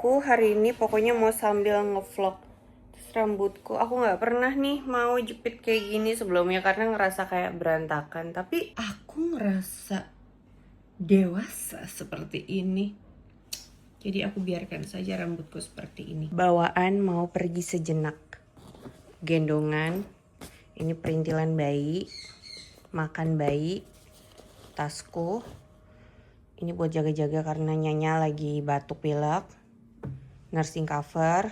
aku hari ini pokoknya mau sambil ngevlog. Terus rambutku, aku nggak pernah nih mau jepit kayak gini sebelumnya karena ngerasa kayak berantakan. Tapi aku ngerasa dewasa seperti ini. Jadi aku biarkan saja rambutku seperti ini. Bawaan mau pergi sejenak. Gendongan, ini perintilan bayi, makan bayi, tasku. Ini buat jaga-jaga karena Nyanya lagi batuk pilek. Nursing cover.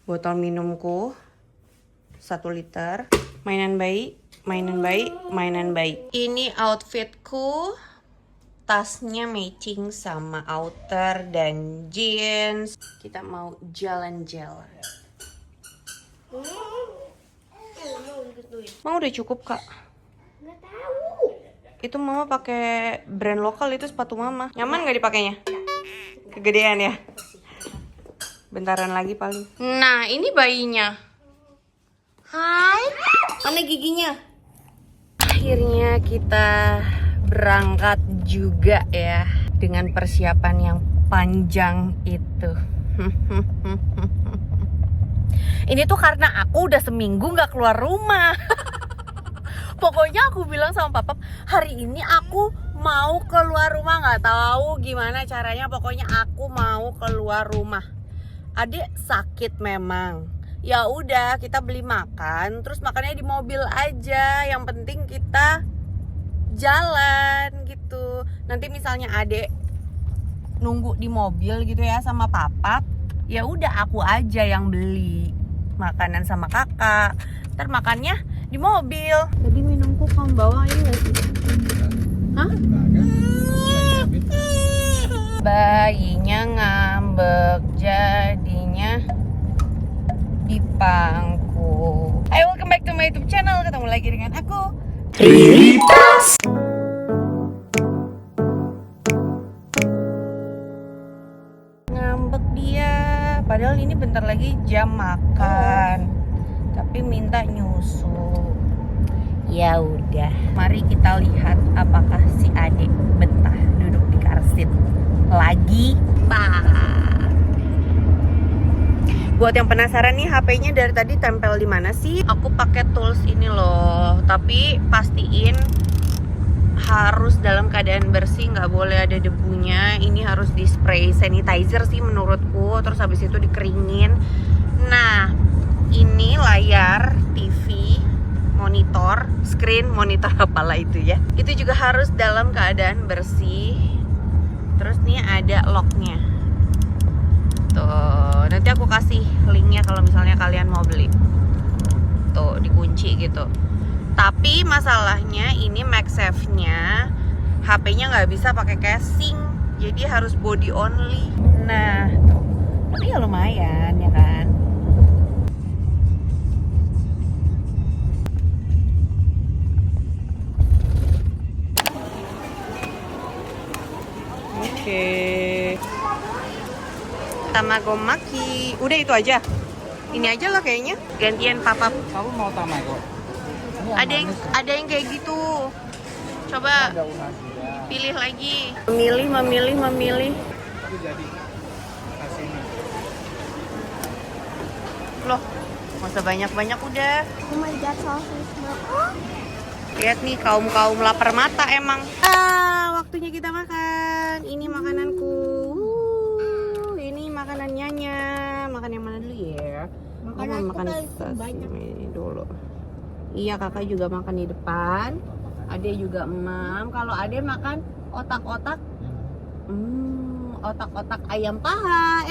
Botol minumku 1 liter. Mainan bayi, mainan bayi, mainan bayi. Ini outfitku. Tasnya matching sama outer dan jeans. Kita mau jalan-jalan. Mau udah cukup, Kak? Nggak tahu. Itu mama pakai brand lokal, itu sepatu mama. Nyaman nggak dipakainya? Kegedean ya? Bentaran lagi paling. Nah, ini bayinya. Hai. Mana giginya? Akhirnya kita berangkat juga ya. Dengan persiapan yang panjang itu. Ini tuh karena aku udah seminggu nggak keluar rumah. Pokoknya aku bilang sama papa, hari ini aku mau keluar rumah, nggak tahu gimana caranya. Pokoknya aku mau keluar rumah. Adik sakit memang. Ya udah, kita beli makan, terus makannya di mobil aja. Yang penting kita jalan gitu. Nanti misalnya adik nunggu di mobil gitu ya sama papa, ya udah aku aja yang beli makanan sama kakak. Ntar makannya di mobil. Tadi minumku kamu bawa ini gak sih? Hah? Bayinya ngambek, jadinya di pangku. Hai, welcome back to my YouTube channel. Ketemu lagi dengan aku, Ritas. Ngambek dia. Padahal ini bentar lagi jam makan. Tapi minta nyusu. Ya udah, mari kita lihat apakah si adik betah duduk di car seat lagi. Buat yang penasaran nih, HP-nya dari tadi tempel di mana sih? Aku pakai tools ini loh, tapi pastiin harus dalam keadaan bersih, nggak boleh ada debunya. Ini harus di spray sanitizer sih menurutku. Terus habis itu dikeringin. Nah, ini layar TV, monitor, screen monitor apalah itu ya. Itu juga harus dalam keadaan bersih. Terus nih ada locknya. Tuh, nanti aku kasih linknya kalau misalnya kalian mau beli. Tuh, dikunci gitu. Tapi masalahnya ini MagSafe-nya HP-nya nggak bisa pakai casing, jadi harus body only. Nah, tuh. Tapi ya lumayan ya kan. Oke. Tamagomaki. Udah itu aja. Ini aja lah kayaknya. Gantian papa. Kamu mau tamago? Ada yang kayak gitu. Coba pilih lagi. Memilih. Itu jadi kasihnya. Loh, nggak usah banyak-banyak udah. Oh my god, sausage. Lihat nih, kaum lapar mata emang. Waktunya kita makan. Ini makananku. Ini makanan Nyanya. Makan yang mana dulu ya? Makanan makan aku banyak. sashimi dulu. Iya, kakak juga makan di depan. Ade juga emam. Kalau Ade makan otak-otak. Otak-otak ayam paha.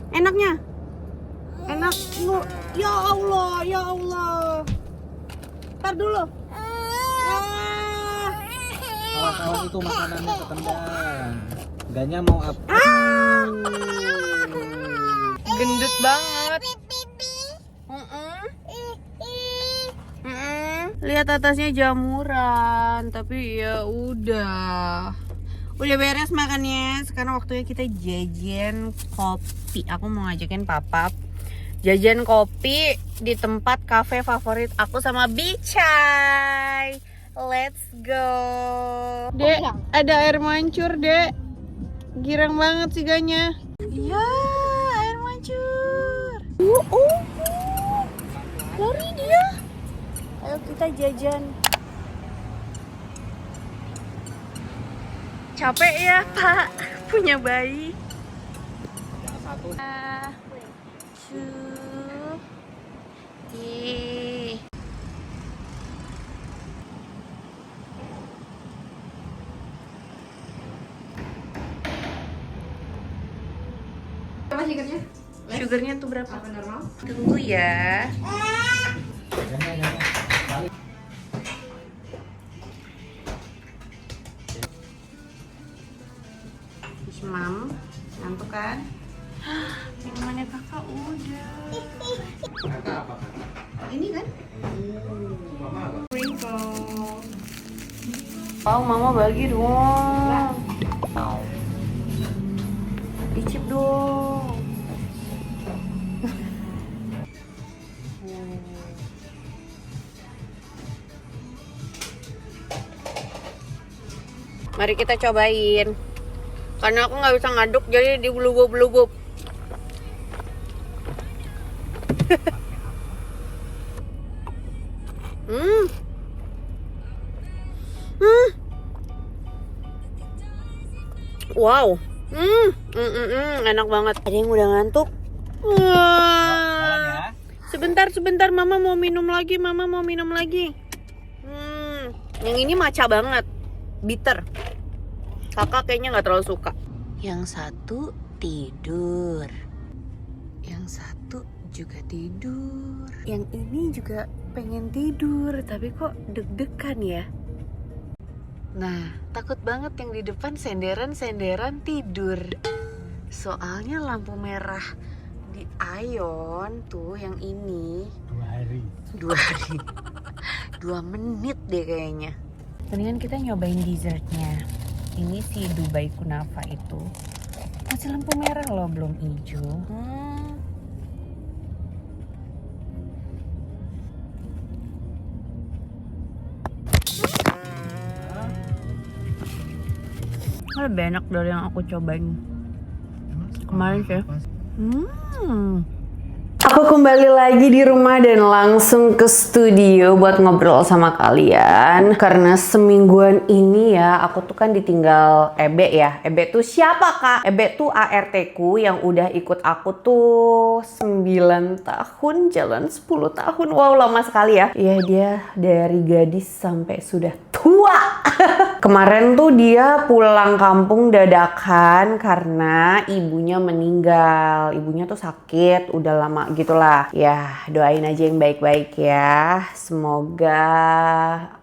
Enaknya. Enak. Ya Allah. Ntar dulu. Awas itu makanannya ketendang. Ganya mau apa? Gendut banget. Lihat atasnya jamuran, tapi ya udah beres makannya. Sekarang waktunya kita jajan kopi. Aku mau ngajakin papa jajan kopi di tempat kafe favorit aku sama Bicai. Let's go. Dek, ada air mancur, Dek. Girang banget sih Ganya. Iya, air mancur. Lari dia. Ayo kita jajan. Capek ya Pak, punya bayi. Yang satu. Apa sugarnya? Sugarnya tuh berapa? Apa normal? Tunggu ya. Mam, ngantuk kan? Minumannya kakak udah. Kakak apa kakak? Ini kan? Mama apa? Sprinkle. Wow, mama bagi dong. Icip dong. Mari kita cobain. Karena aku nggak bisa ngaduk, jadi dibelubuk-belubuk. Wow. Enak banget. Ada yang udah ngantuk. Jalan ya. Sebentar, mama mau minum lagi, Yang ini matcha banget, bitter. Kakak kayaknya nggak terlalu suka. Yang satu tidur, yang satu juga tidur, yang ini juga pengen tidur, tapi kok deg-degan ya. Nah, takut banget yang di depan senderan tidur. Soalnya lampu merah di Ion tuh yang ini 2 hari 2 menit deh kayaknya. Mendingan kita nyobain dessertnya. Ini si Dubai Kunafa itu masih lampu merah loh, belum hijau. Lebih enak dari yang aku cobain kemarin sih. Aku kembali lagi di rumah dan langsung ke studio buat ngobrol sama kalian. Karena semingguan ini ya, aku tuh kan ditinggal Ebe ya. Ebe tuh siapa kak? Ebe tuh ART ku yang udah ikut aku tuh 9 tahun, jalan 10 tahun. Wow, lama sekali ya. Iya, dia dari gadis sampai sudah tua. Kemarin tuh dia pulang kampung dadakan karena ibunya meninggal. Ibunya tuh sakit, udah lama gitulah. Ya, doain aja yang baik-baik ya. Semoga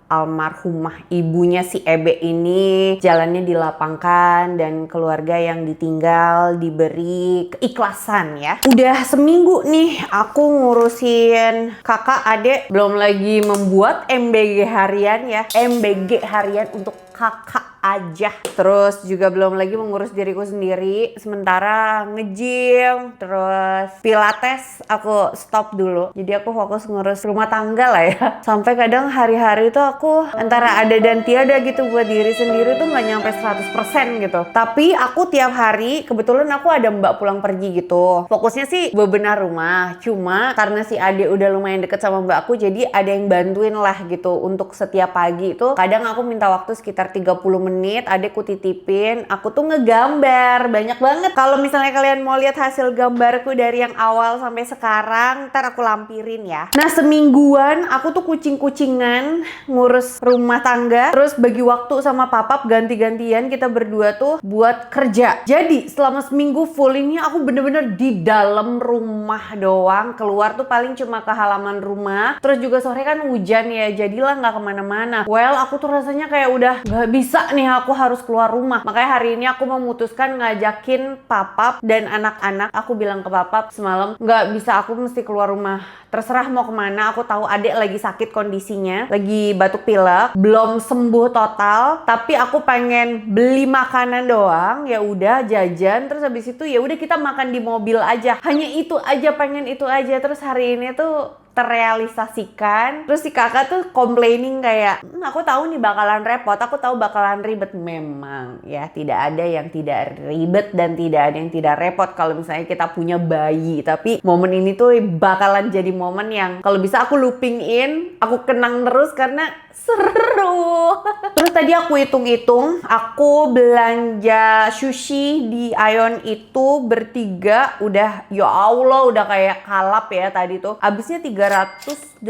almarhumah ibunya si Ebe ini jalannya dilapangkan dan keluarga yang ditinggal diberi keikhlasan ya. Udah seminggu nih aku ngurusin kakak adek, belum lagi membuat MBG harian ya. MBG harian untuk kakak aja. Terus juga belum lagi mengurus diriku sendiri. Sementara nge-gym, terus pilates aku stop dulu. Jadi aku fokus ngurus rumah tangga lah ya. Sampai kadang hari-hari itu aku antara ada dan tiada gitu buat diri sendiri tuh nggak nyampe 100% gitu. Tapi aku tiap hari, kebetulan aku ada mbak pulang pergi gitu. Fokusnya sih bebenah rumah. Cuma karena si Ade udah lumayan deket sama mbakku, jadi ada yang bantuin lah gitu. Untuk setiap pagi itu kadang aku minta waktu sekitar 30 menit, adekku titipin, aku tuh ngegambar banyak banget. Kalau misalnya kalian mau lihat hasil gambarku dari yang awal sampai sekarang, ntar aku lampirin ya. Nah, semingguan aku tuh kucing-kucingan ngurus rumah tangga, terus bagi waktu sama papap ganti-gantian kita berdua tuh buat kerja. Jadi selama seminggu full ini aku bener-bener di dalam rumah doang. Keluar tuh paling cuma ke halaman rumah. Terus juga sore kan hujan ya, jadilah nggak kemana-mana. Well, aku tuh rasanya kayak udah nggak bisa nih, aku harus keluar rumah. Makanya hari ini aku memutuskan ngajakin papap dan anak-anak. Aku bilang ke papap semalam, nggak bisa, aku mesti keluar rumah. Terserah mau kemana, aku tahu adek lagi sakit kondisinya, lagi batuk pilek, belum sembuh total. Tapi aku pengen beli makanan doang, ya udah jajan. Terus habis itu ya udah kita makan di mobil aja. Hanya itu aja, pengen itu aja. Terus hari ini tuh terrealisasikan. Terus si kakak tuh complaining kayak, aku tahu nih bakalan repot, aku tahu bakalan ribet. Memang ya, tidak ada yang tidak ribet dan tidak ada yang tidak repot kalau misalnya kita punya bayi. Tapi momen ini tuh bakalan jadi momen yang kalau bisa aku looping in, aku kenang terus karena seru. Terus tadi aku hitung-hitung, aku belanja sushi di Ion itu bertiga udah, ya Allah, udah kayak kalap ya tadi tuh. Habisnya 389.000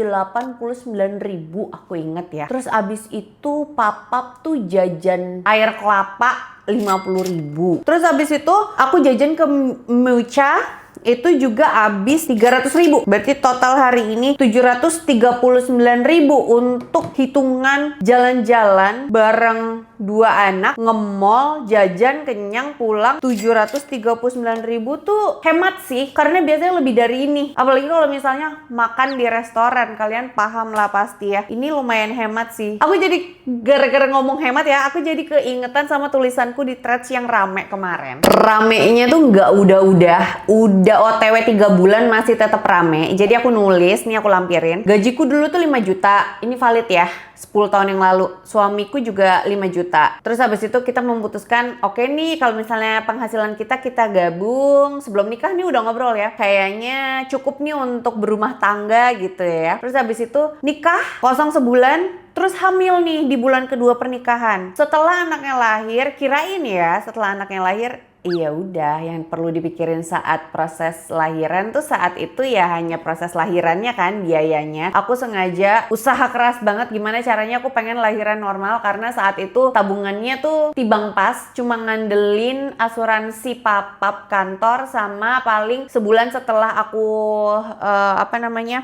aku inget ya. Terus abis itu papap tuh jajan air kelapa 50.000. Terus abis itu aku jajan ke Mucha, itu juga habis 300.000. Berarti total hari ini 739.000 untuk hitungan jalan-jalan bareng 2 anak, nge-mall, jajan, kenyang, pulang. 739.000 tuh hemat sih, karena biasanya lebih dari ini. Apalagi kalau misalnya makan di restoran, kalian paham lah pasti ya. Ini lumayan hemat sih. Aku jadi gara-gara ngomong hemat ya, aku jadi keingetan sama tulisanku di threads yang rame kemarin. Ramenya tuh nggak udah OTW 3 bulan masih tetap rame. Jadi aku nulis, nih aku lampirin. Gajiku dulu tuh 5 juta. Ini valid ya, 10 tahun yang lalu. Suamiku juga 5 juta. Terus habis itu kita memutuskan, oke nih kalau misalnya penghasilan kita gabung. Sebelum nikah nih udah ngobrol ya, kayaknya cukup nih untuk berumah tangga gitu ya. Terus habis itu nikah, kosong sebulan. Terus hamil nih di bulan kedua pernikahan. Setelah anaknya lahir, kirain ya setelah anaknya lahir, iya udah, yang perlu dipikirin saat proses lahiran tuh saat itu ya hanya proses lahirannya kan, biayanya. Aku sengaja usaha keras banget gimana caranya aku pengen lahiran normal, karena saat itu tabungannya tuh tibang pas, cuma ngandelin asuransi papap kantor sama paling sebulan setelah aku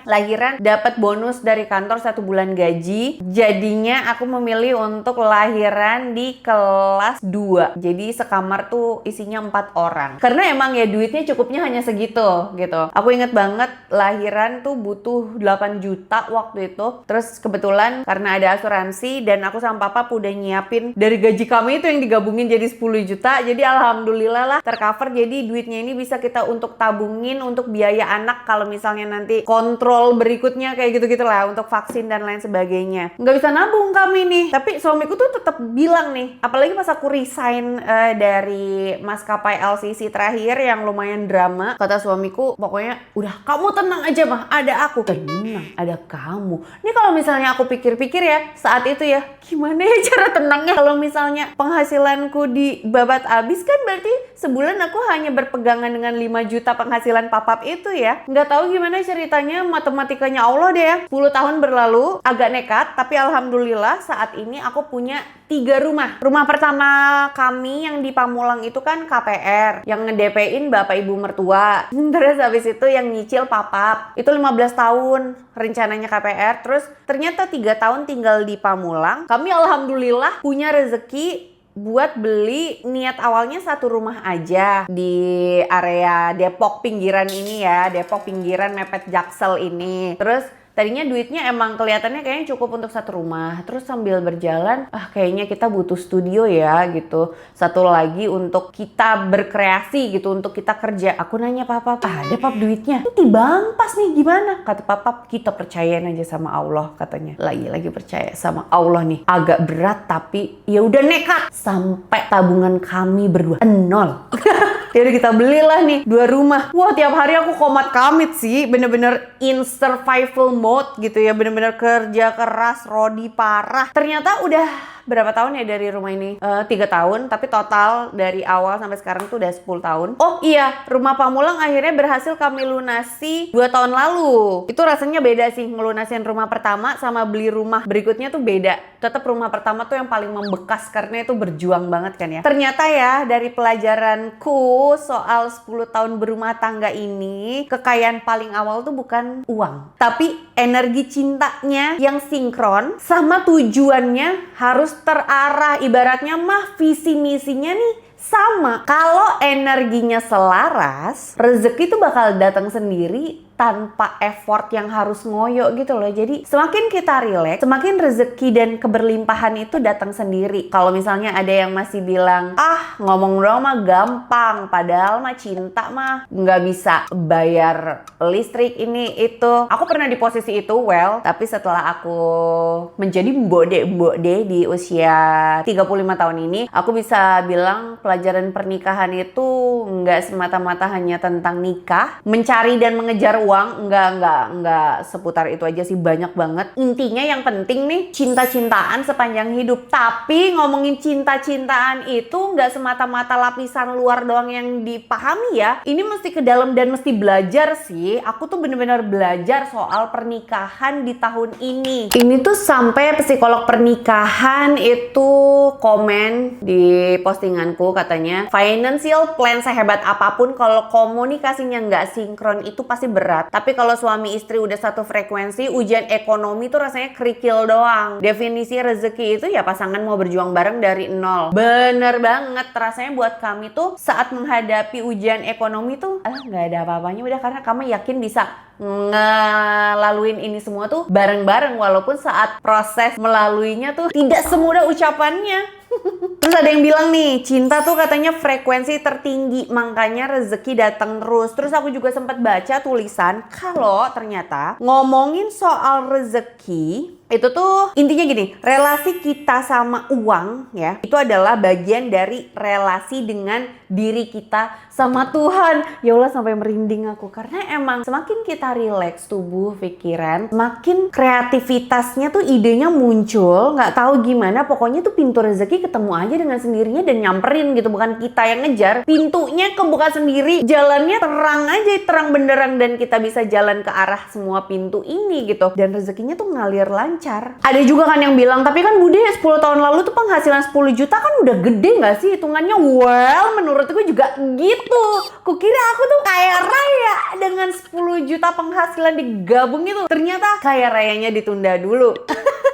lahiran dapat bonus dari kantor 1 bulan gaji. Jadinya aku memilih untuk lahiran di kelas 2. Jadi sekamar tuh isinya 4 orang. Karena emang ya duitnya cukupnya hanya segitu gitu. Aku inget banget lahiran tuh butuh 8 juta waktu itu. Terus kebetulan karena ada asuransi dan aku sama papa udah nyiapin dari gaji kami itu yang digabungin jadi 10 juta. Jadi alhamdulillah lah tercover. Jadi duitnya ini bisa kita untuk tabungin untuk biaya anak kalau misalnya nanti kontrol berikutnya kayak gitu-gitu lah, untuk vaksin dan lain sebagainya. Nggak bisa nabung kami nih. Tapi suamiku tuh tetap bilang nih, apalagi pas aku resign dari maskapai LCC terakhir yang lumayan drama, kata suamiku, pokoknya udah kamu tenang aja mah, ada aku. Tenang, ada kamu. Ini kalau misalnya aku pikir-pikir ya, saat itu ya, gimana ya cara tenangnya? Kalau misalnya penghasilanku dibabat abis kan berarti sebulan aku hanya berpegangan dengan 5 juta penghasilan papap itu ya. Nggak tahu gimana ceritanya, matematikanya Allah deh ya. 10 tahun berlalu, agak nekat, tapi alhamdulillah saat ini aku punya 3 rumah. Rumah pertama kami yang di Pamulang itu kan KPR, yang nge-DP-in bapak ibu mertua. Terus habis itu yang nyicil papap, itu 15 tahun rencananya KPR. Terus ternyata 3 tahun tinggal di Pamulang. Kami alhamdulillah punya rezeki buat beli, niat awalnya 1 rumah aja di area Depok pinggiran ini ya, Depok pinggiran mepet Jaksel ini. Terus tadinya duitnya emang kelihatannya kayaknya cukup untuk 1 rumah. Terus sambil berjalan, kayaknya kita butuh studio ya gitu. 1 lagi untuk kita berkreasi gitu, untuk kita kerja. Aku nanya papa, ada pap duitnya? Ini bang pas nih, gimana? Kata papa, kita percayain aja sama Allah katanya. Lagi percaya sama Allah nih. Agak berat tapi ya udah nekat. Sampai tabungan kami berdua 0. Yaudah kita belilah nih 2 rumah. Wah, tiap hari aku komat kamit sih, bener-bener in survival mode gitu ya, bener-bener kerja keras, rodi parah. Ternyata udah berapa tahun ya dari rumah ini? 3 tahun, tapi total dari awal sampai sekarang tuh udah 10 tahun. Oh iya, rumah Pamulang akhirnya berhasil kami lunasi 2 tahun lalu. Itu rasanya beda sih, ngelunasin rumah pertama sama beli rumah berikutnya tuh beda. Tetap rumah pertama tuh yang paling membekas karena itu berjuang banget kan ya. Ternyata ya dari pelajaranku soal 10 tahun berumah tangga ini, kekayaan paling awal tuh bukan uang, tapi energi cintanya yang sinkron sama tujuannya harus terarah. Ibaratnya mah visi misinya nih Sama, kalau energinya selaras, rezeki itu bakal datang sendiri tanpa effort yang harus ngoyo gitu loh. Jadi semakin kita relax, semakin rezeki dan keberlimpahan itu datang sendiri. Kalau misalnya ada yang masih bilang, ngomong doang mah gampang, padahal mah cinta mah nggak bisa bayar listrik ini itu. Aku pernah di posisi itu, tapi setelah aku menjadi mbok de di usia 35 tahun ini, aku bisa bilang pelajaran pernikahan itu nggak semata-mata hanya tentang nikah, mencari dan mengejar uang, enggak seputar itu aja sih, banyak banget. Intinya yang penting nih, cinta-cintaan sepanjang hidup. Tapi ngomongin cinta-cintaan itu nggak semata-mata lapisan luar doang yang dipahami ya. Ini mesti ke dalam dan mesti belajar sih. Aku tuh bener-bener belajar soal pernikahan di tahun ini. Ini tuh sampai psikolog pernikahan itu komen di postinganku, katanya financial plan sehebat apapun kalau komunikasinya nggak sinkron itu pasti berat. Tapi kalau suami istri udah satu frekuensi, ujian ekonomi tuh rasanya kerikil doang. Definisi rezeki itu ya pasangan mau berjuang bareng dari nol. Bener banget, rasanya buat kami tuh saat menghadapi ujian ekonomi tuh nggak ada apa-apanya udah, karena kami yakin bisa ngelaluin ini semua tuh bareng-bareng, walaupun saat proses melaluinya tuh tidak semudah ucapannya. Terus ada yang bilang nih, cinta tuh katanya frekuensi tertinggi, makanya rezeki datang terus. Terus aku juga sempat baca tulisan kalau ternyata ngomongin soal rezeki itu tuh intinya gini, relasi kita sama uang ya, itu adalah bagian dari relasi dengan diri kita sama Tuhan. Ya Allah, sampai merinding aku, karena emang semakin kita rileks tubuh, pikiran, semakin kreativitasnya tuh idenya muncul, nggak tahu gimana, pokoknya tuh pintu rezeki ketemu aja dengan sendirinya dan nyamperin gitu, bukan kita yang ngejar, pintunya kebuka sendiri, jalannya terang aja, terang benderang, dan kita bisa jalan ke arah semua pintu ini gitu, dan rezekinya tuh ngalir lancar. Ada juga kan yang bilang, tapi kan Bude 10 tahun lalu tuh penghasilan 10 juta kan udah gede gak sih hitungannya? Well, menurut gue juga gitu. Kukira aku tuh kaya raya dengan 10 juta penghasilan digabung itu. Ternyata kaya rayanya ditunda dulu.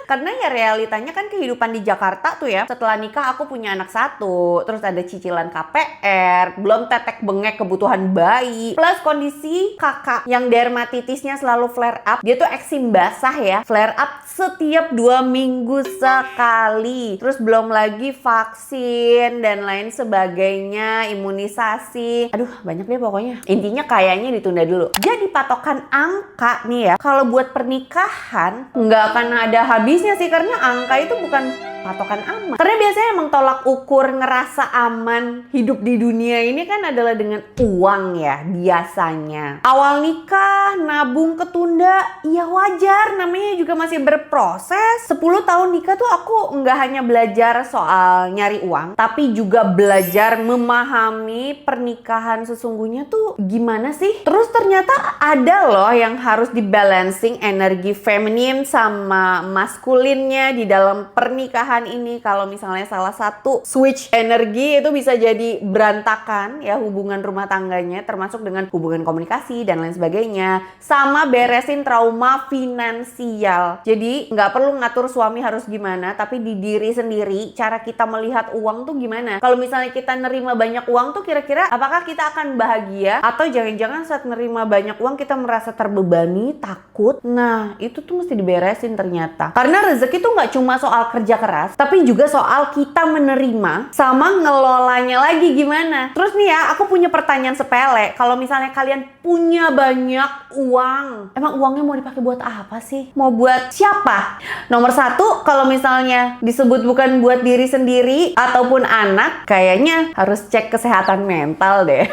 Karena ya realitanya kan kehidupan di Jakarta tuh ya, setelah nikah aku punya anak 1, terus ada cicilan KPR, belum tetek bengek kebutuhan bayi, plus kondisi kakak yang dermatitisnya selalu flare up. Dia tuh eksim basah ya, flare up setiap 2 minggu sekali. Terus belum lagi vaksin dan lain sebagainya, imunisasi. Aduh, banyak deh pokoknya. Intinya kayaknya ditunda dulu. Jadi patokan angka nih ya, kalau buat pernikahan nggak akan ada habisnya sih, karena angka itu bukan patokan aman. Karena biasanya emang tolak ukur ngerasa aman hidup di dunia ini kan adalah dengan uang ya biasanya. Awal nikah, nabung ketunda, ya wajar, namanya juga masih berproses. 10 tahun nikah tuh aku nggak hanya belajar soal nyari uang, tapi juga belajar memahami pernikahan sesungguhnya tuh gimana sih. Terus ternyata ada loh yang harus dibalancing energi feminin sama maskulinnya di dalam pernikahan ini. Kalau misalnya salah satu switch energi itu bisa jadi berantakan ya hubungan rumah tangganya, termasuk dengan hubungan komunikasi dan lain sebagainya. Sama beresin trauma finansial. Jadi nggak perlu ngatur suami harus gimana, tapi di diri sendiri cara kita melihat uang tuh gimana. Kalau misalnya kita nerima banyak uang tuh kira-kira apakah kita akan bahagia, atau jangan-jangan saat nerima banyak uang kita merasa terbebani, takut. Nah itu tuh mesti diberesin ternyata. Karena rezeki tuh nggak cuma soal kerja keras, tapi juga soal kita menerima sama ngelolanya lagi gimana. Terus nih ya, aku punya pertanyaan sepele. Kalau misalnya kalian punya banyak uang, emang uangnya mau dipakai buat apa sih? Mau buat siapa? Nomor 1, kalau misalnya disebut bukan buat diri sendiri ataupun anak, kayaknya harus cek kesehatan mental deh.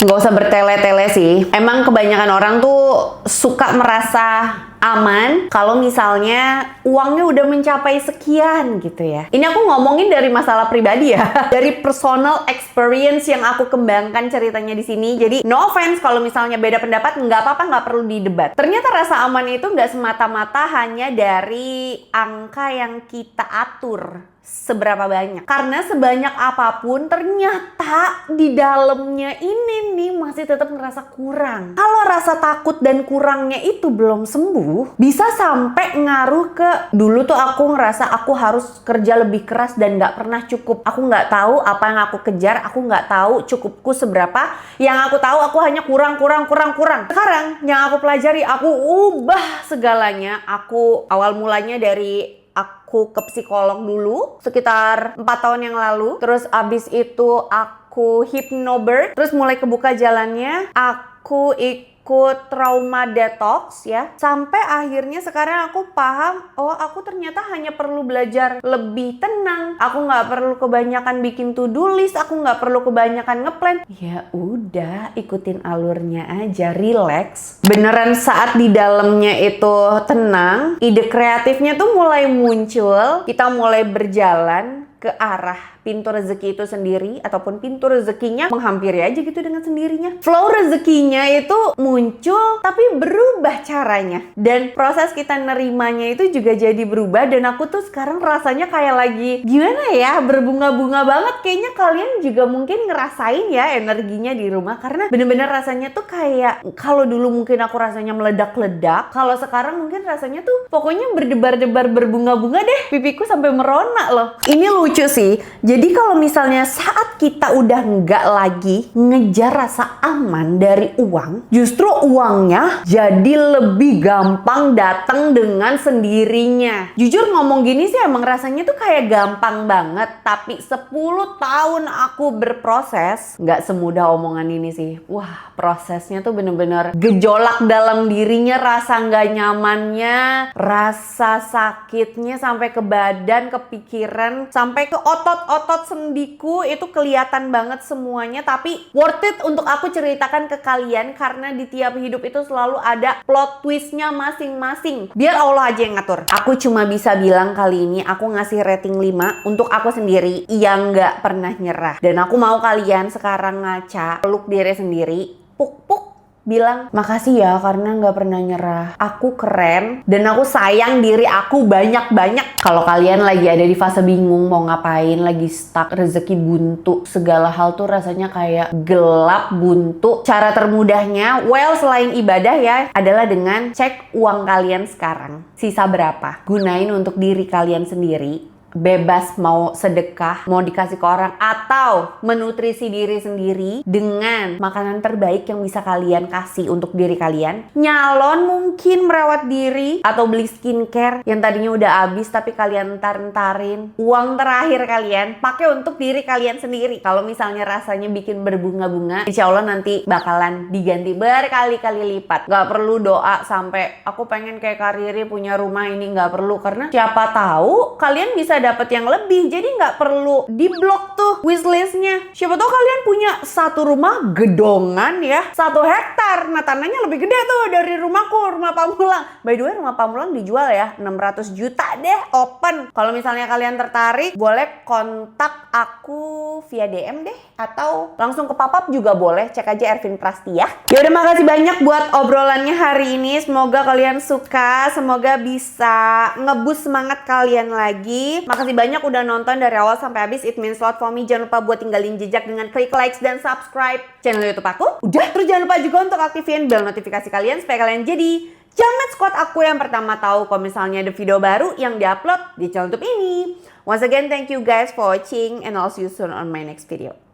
Nggak usah bertele-tele sih. Emang kebanyakan orang tuh suka merasa aman kalau misalnya uangnya udah mencapai sekian gitu ya. Ini aku ngomongin dari masalah pribadi ya, dari personal experience yang aku kembangkan ceritanya di sini. Jadi no offense kalau misalnya beda pendapat, nggak apa-apa, nggak perlu didebat. Ternyata rasa aman itu nggak semata-mata hanya dari angka yang kita atur. seberapa banyak. Karena sebanyak apapun ternyata di dalamnya ini nih masih tetap ngerasa kurang. Kalau rasa takut dan kurangnya itu belum sembuh, bisa sampai ngaruh ke dulu tuh aku ngerasa aku harus kerja lebih keras dan gak pernah cukup. Aku gak tahu apa yang aku kejar, aku gak tahu cukupku seberapa. Yang aku tahu aku hanya kurang. Sekarang yang aku pelajari, aku ubah segalanya. Aku awal mulanya dari aku ke psikolog dulu sekitar 4 tahun yang lalu. Terus abis itu aku hypnobird. Terus mulai kebuka jalannya. Aku ikut trauma detox ya. Sampai akhirnya sekarang aku paham, oh aku ternyata hanya perlu belajar lebih tenang. Aku nggak perlu kebanyakan bikin to-do list. Aku nggak perlu kebanyakan ngeplan. Ya udah, ikutin alurnya aja, relax. Beneran saat di dalamnya itu tenang, ide kreatifnya tuh mulai muncul. Kita mulai berjalan ke arah pintu rezeki itu sendiri, ataupun pintu rezekinya menghampiri aja gitu dengan sendirinya. Flow rezekinya itu muncul, tapi berubah caranya. Dan proses kita nerimanya itu juga jadi berubah. Dan aku tuh sekarang rasanya kayak lagi, gimana ya, berbunga-bunga banget. Kayaknya kalian juga mungkin ngerasain ya energinya di rumah. Karena bener-bener rasanya tuh kayak, kalau dulu mungkin aku rasanya meledak-ledak, kalau sekarang mungkin rasanya tuh pokoknya berdebar-debar berbunga-bunga deh. Pipiku sampai merona loh. Ini lucu sih. Jadi kalau misalnya saat kita udah nggak lagi ngejar rasa aman dari uang, justru uangnya jadi lebih gampang datang dengan sendirinya. Jujur ngomong gini sih emang rasanya tuh kayak gampang banget. Tapi 10 tahun aku berproses, nggak semudah omongan ini sih. Wah, prosesnya tuh bener-bener gejolak dalam dirinya, rasa nggak nyamannya, rasa sakitnya sampai ke badan, ke pikiran, sampai ke otot-otot sendiku itu kelihatan banget semuanya. Tapi worth it untuk aku ceritakan ke kalian karena di tiap hidup itu selalu ada plot twistnya masing-masing. Biar Allah aja yang ngatur. Aku cuma bisa bilang kali ini aku ngasih rating 5 untuk aku sendiri yang nggak pernah nyerah. Dan aku mau kalian sekarang ngaca, peluk diri sendiri, puk-puk, bilang makasih ya karena nggak pernah nyerah. Aku keren dan aku sayang diri aku banyak-banyak. Kalau kalian lagi ada di fase bingung mau ngapain, lagi stuck, rezeki buntu, segala hal tuh rasanya kayak gelap, buntu. Cara termudahnya, selain ibadah ya, adalah dengan cek uang kalian sekarang. Sisa berapa? Gunain untuk diri kalian sendiri. Bebas mau sedekah, mau dikasih ke orang, atau menutrisi diri sendiri dengan makanan terbaik yang bisa kalian kasih untuk diri kalian. Nyalon mungkin merawat diri atau beli skincare yang tadinya udah habis tapi kalian entar-entarin. Uang terakhir kalian pakai untuk diri kalian sendiri. Kalau misalnya rasanya bikin berbunga-bunga, insya Allah nanti bakalan diganti berkali-kali lipat. Gak perlu doa sampai aku pengen kayak Kak Riri punya rumah ini, gak perlu. Karena siapa tahu kalian bisa dapat yang lebih, jadi nggak perlu diblok tuh wishlistnya. Siapa tahu kalian punya satu rumah gedongan ya, 1 hektar. Nah tanahnya lebih gede tuh dari rumahku, rumah Pamulang. By the way rumah Pamulang dijual ya, 600 juta deh, open. Kalau misalnya kalian tertarik, boleh kontak aku via DM deh, atau langsung ke pop-up juga boleh. Cek aja Ervin Prastia. Yaudah, makasih banyak buat obrolannya hari ini. Semoga kalian suka, semoga bisa ngeboost semangat kalian lagi. Makasih banyak udah nonton dari awal sampai habis. It means a lot for me. Jangan lupa buat tinggalin jejak dengan klik likes dan subscribe channel YouTube aku. Udah, terus jangan lupa juga untuk aktifin bel notifikasi kalian supaya kalian jadi jamet squad aku yang pertama tahu kalau misalnya ada video baru yang diupload di channel YouTube ini. Once again, thank you guys for watching and I'll see you soon on my next video.